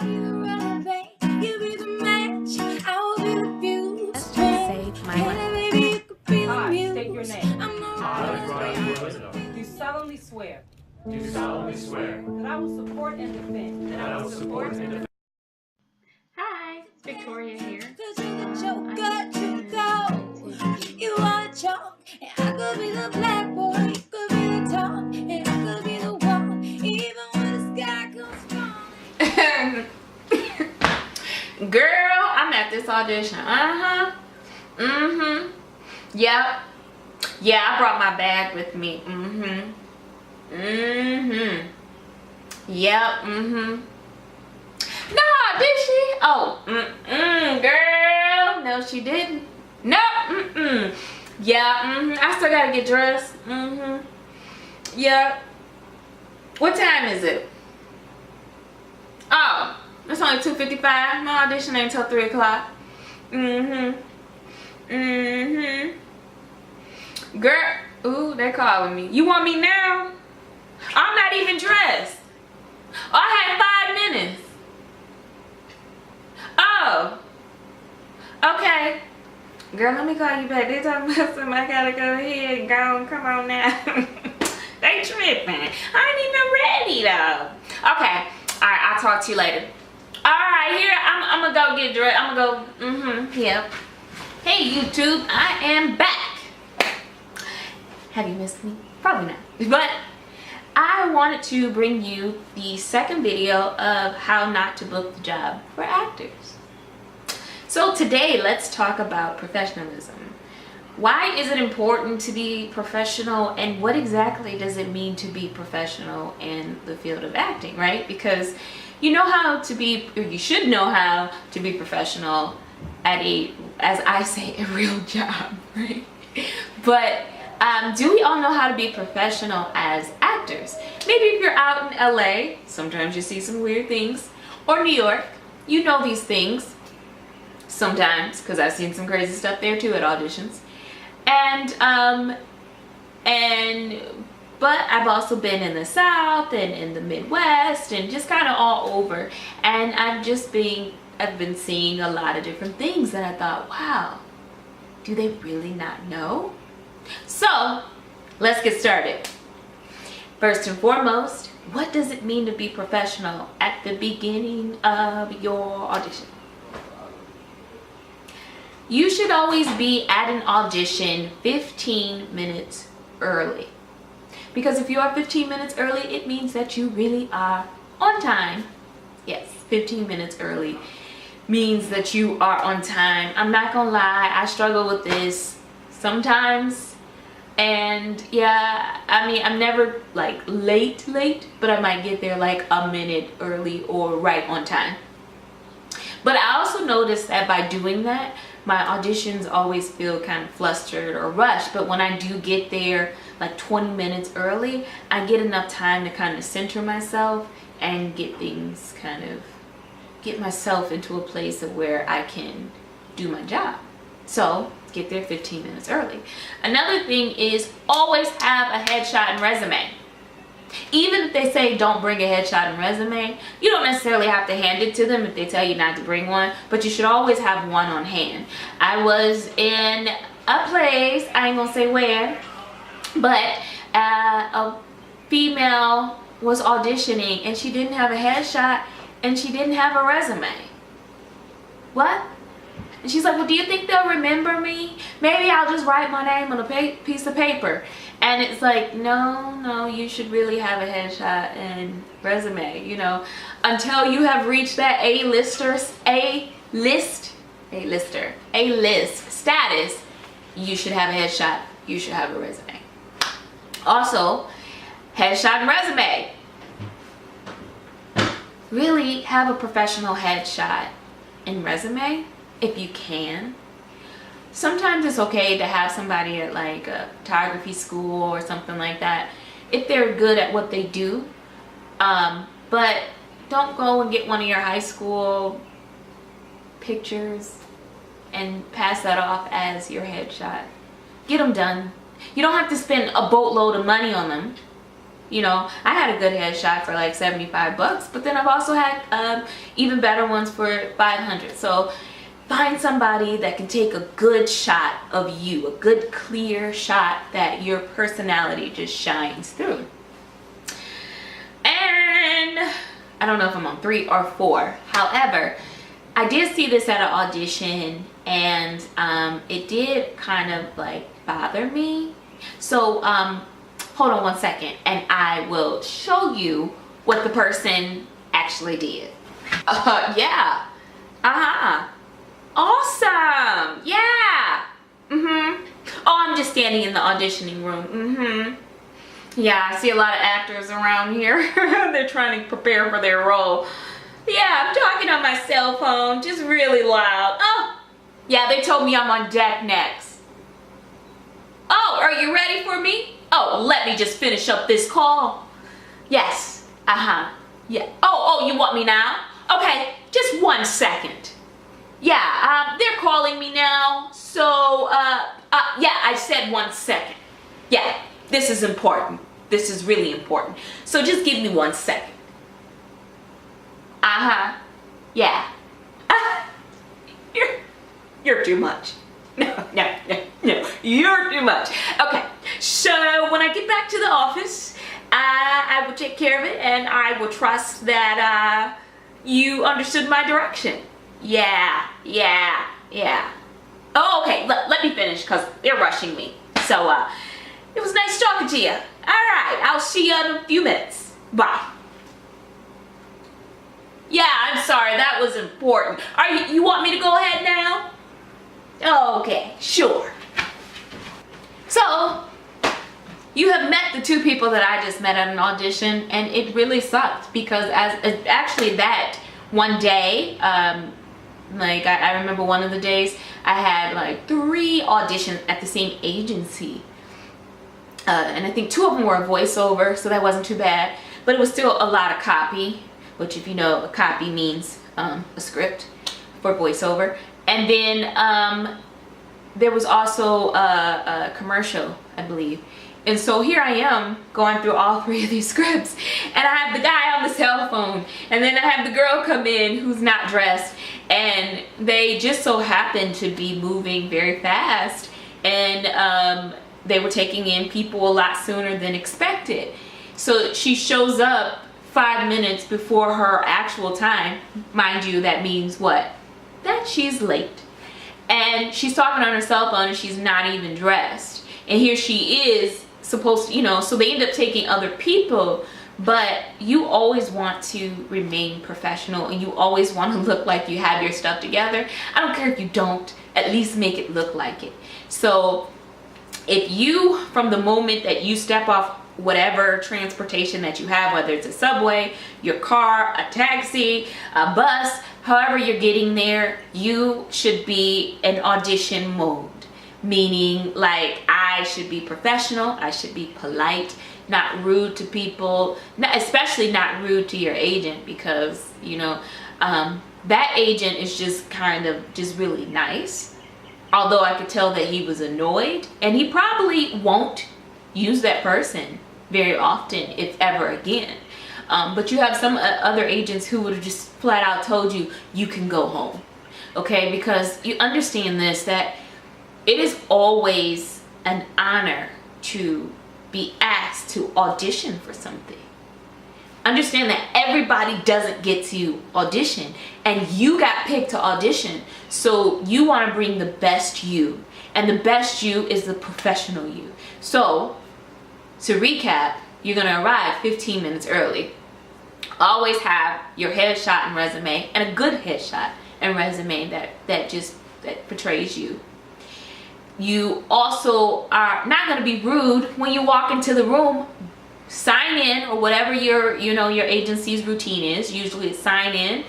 You be the match, I will be the fuse. Let's just say my life. I state your name. Do solemnly swear that I will support and defend. Hi, Victoria here. Cause you're the joker, you go. You are the chalk, and I could be the blackboard. You could be the top, and I could be the wall. Even when the sky comes falling. Girl, I'm at this audition. Yep. Yeah, I brought my bag with me. Yep. Nah, did she? Oh, girl. No, she didn't. No, Yeah, I still gotta get dressed. Yep. What time is it? Oh, it's only 2:55. My audition ain't till 3 o'clock. Girl, ooh, they're calling me. You want me now? I'm not even dressed. Oh, I had 5 minutes. Oh, okay. Girl, let me call you back. They talking about something. I gotta go ahead and go and come on now. They tripping. I ain't even ready though. Okay. Alright, I'll talk to you later. Alright, here I'm gonna go get dressed. I'm gonna go. Yep. Hey YouTube, I am back. Have you missed me? Probably not. But I wanted to bring you the second video of how not to book the job for actors. So today, let's talk about professionalism. Why is it important to be professional, and what exactly does it mean to be professional in the field of acting, right? Because you know how to be, or you should know how to be professional at a, as I say, a real job, right? But do we all know how to be professional as actors? Maybe if you're out in LA, sometimes you see some weird things, or New York, you know these things. Sometimes, because I've seen some crazy stuff there too at auditions. But I've also been in the South and in the Midwest and just kind of all over. And I've been seeing a lot of different things that I thought, wow, do they really not know? So let's get started. First and foremost, what does it mean to be professional at the beginning of your audition? You should always be at an audition 15 minutes early. Because if you are 15 minutes early, it means that you really are on time. Yes, 15 minutes early means that you are on time. I'm not gonna lie, I struggle with this sometimes. And yeah, I mean, I'm never like late, but I might get there like a minute early or right on time. But I also noticed that by doing that, my auditions always feel kind of flustered or rushed. But when I do get there like 20 minutes early, I get enough time to kind of center myself and get things get myself into a place of where I can do my job. So get there 15 minutes early. Another thing is always have a headshot and resume. Even if they say don't bring a headshot and resume, you don't necessarily have to hand it to them if they tell you not to bring one, but you should always have one on hand. I was in a place, I ain't gonna say where, but a female was auditioning and she didn't have a headshot and she didn't have a resume. What? And she's like, well, do you think they'll remember me? Maybe I'll just write my name on a piece of paper. And it's like, no, you should really have a headshot and resume, you know, until you have reached that A-list status, you should have a headshot, you should have a resume. Also, headshot and resume. Really have a professional headshot and resume if you can. Sometimes it's okay to have somebody at like a photography school or something like that if they're good at what they do, but don't go and get one of your high school pictures and pass that off as your headshot. Get them done. You don't have to spend a boatload of money on them. You know, I had a good headshot for like 75 bucks, but then I've also had even better ones for 500. So find somebody that can take a good shot of you, a good clear shot that your personality just shines through. And I don't know if I'm on 3 or 4. However, I did see this at an audition, and it did kind of like bother me. So hold on one second and I will show you what the person actually did. Yeah. Awesome. Yeah. Oh, I'm just standing in the auditioning room. Yeah, I see a lot of actors around here. They're trying to prepare for their role. Yeah, I'm talking on my cell phone, just really loud. Oh, yeah, they told me I'm on deck next. Oh, are you ready for me? Oh, let me just finish up this call. Yes, yeah. Oh, you want me now? Okay, just 1 second. Yeah, they're calling me now. So, yeah, I said 1 second. Yeah, this is important. This is really important. So just give me 1 second. Yeah. You're too much. No, you're too much. Okay, so when I get back to the office, I will take care of it, and I will trust that you understood my direction. Yeah. Oh, okay, let me finish because they're rushing me. So it was nice talking to you. All right, I'll see you in a few minutes. Bye. Yeah, I'm sorry, that was important. You want me to go ahead now? Okay, sure. So, you have met the 2 people that I just met at an audition, and it really sucked because actually that one day, like I remember one of the days I had like 3 auditions at the same agency, and I think 2 of them were a voiceover, so that wasn't too bad, but it was still a lot of copy, which, if you know, a copy means a script for voiceover. And then there was also a commercial, I believe. And so here I am going through all 3 of these scripts, and I have the guy on the cell phone, and then I have the girl come in who's not dressed, and they just so happened to be moving very fast, and they were taking in people a lot sooner than expected. So she shows up 5 minutes before her actual time. Mind you, that means what? That she's late. And she's talking on her cell phone and she's not even dressed. And here she is supposed to, you know, so they end up taking other people, but you always want to remain professional and you always want to look like you have your stuff together. I don't care if you don't, at least make it look like it. So if you, from the moment that you step off whatever transportation that you have, whether it's a subway, your car, a taxi, a bus, however you're getting there, you should be in audition mode. Meaning, like, I should be professional, I should be polite, not rude to people, especially not rude to your agent, because, you know, that agent is just kind of just really nice. Although I could tell that he was annoyed, and he probably won't use that person very often, if ever again. But you have some other agents who would have just flat out told you, you can go home. Okay, because you understand this, that it is always an honor to be asked to audition for something. Understand that everybody doesn't get to audition, and you got picked to audition, so you want to bring the best you, and the best you is the professional you. So to recap, you're going to arrive 15 minutes early. Always have your headshot and resume, and a good headshot and resume that portrays you. You also are not going to be rude when you walk into the room. Sign in, or whatever your agency's routine is. Usually it's sign in,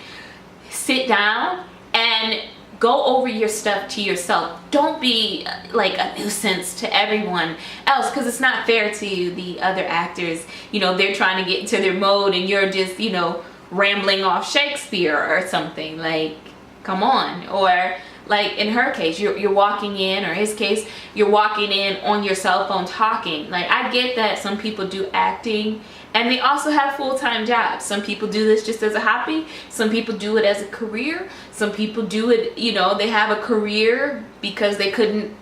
sit down, and go over your stuff to yourself. Don't be like a nuisance to everyone else, because it's not fair to the other actors. You know, they're trying to get into their mode and you're just, you know, rambling off Shakespeare or something. Like, come on. Or Like in her case, you're walking in, or his case, you're walking in on your cell phone talking. Like, I get that some people do acting and they also have full-time jobs. Some people do this just as a hobby. Some people do it as a career. Some people do it, you know, they have a career because they couldn't,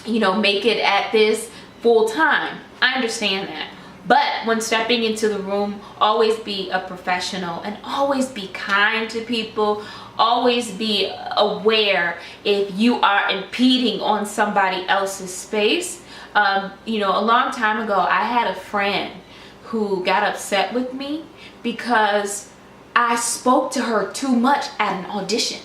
you know, make it at this full-time. I understand that. But when stepping into the room, always be a professional and always be kind to people. Always be aware if you are impeding on somebody else's space. You know, a long time ago, I had a friend who got upset with me because I spoke to her too much at an audition.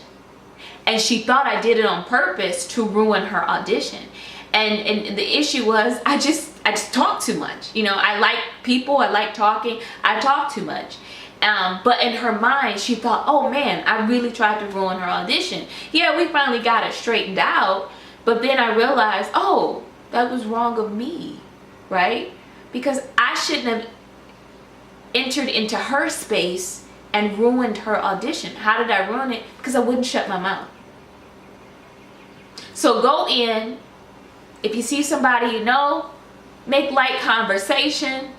And she thought I did it on purpose to ruin her audition. And the issue was I just talk too much. You know, I like people, I like talking, I talk too much. But in her mind, she thought, oh man, I really tried to ruin her audition. Yeah, we finally got it straightened out, but then I realized, oh, that was wrong of me, right? Because I shouldn't have entered into her space and ruined her audition. How did I ruin it? Because I wouldn't shut my mouth. So go in, if you see somebody you know, make light conversation,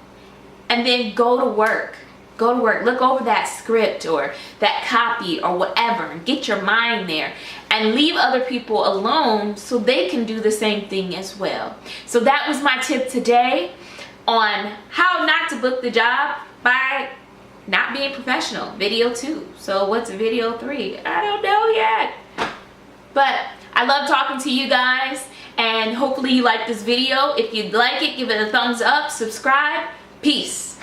and then go to work. Go to work, look over that script or that copy or whatever, and get your mind there, and leave other people alone so they can do the same thing as well. So that was my tip today on how not to book the job by not being professional. Video 2. So what's video 3? I don't know yet. But I love talking to you guys, and hopefully you like this video. If you like it, give it a thumbs up, subscribe. Peace.